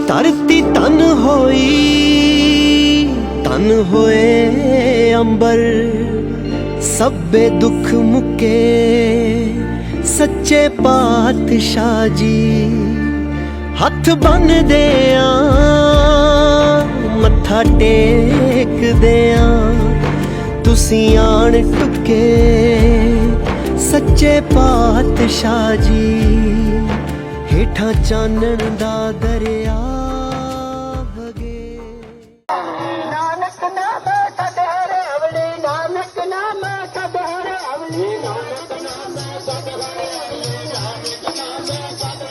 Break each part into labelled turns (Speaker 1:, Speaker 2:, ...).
Speaker 1: धरती तन होई तन होए अंबर, सब्बे दुख मुके सच्चे पातशाह जी। हथ बन देआ मत्था टेक देआ, तुसी आन टुके सच्चे पातशाह जी। हेठा चानन दा दरिया वगे,
Speaker 2: नानक नाम कदर अवली, नानक नाम कदर अवली, नानक नाम कदर अवली, नानक नाम कदर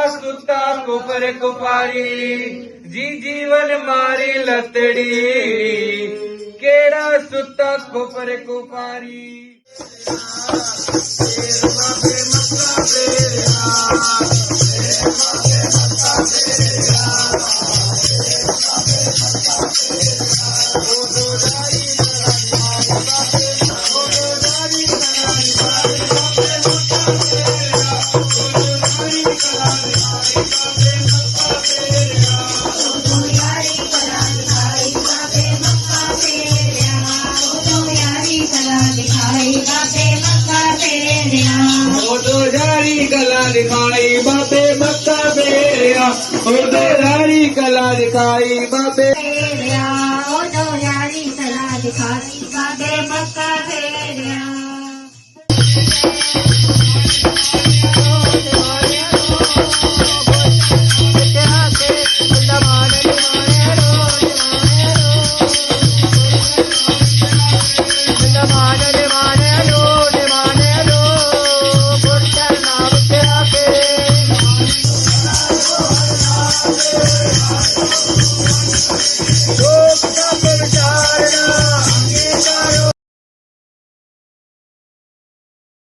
Speaker 3: सुता कुपर कुपारी जी जीवन मारी लतड़ी, केड़ा सुता कुपर कुपारी। दिखाई बाबे मक्का बेरिया, उर्दू यारी कला दिखाई बाबे
Speaker 4: बेरिया, उर्दू यारी कला दिखाई बाबे मक्का बेरिया।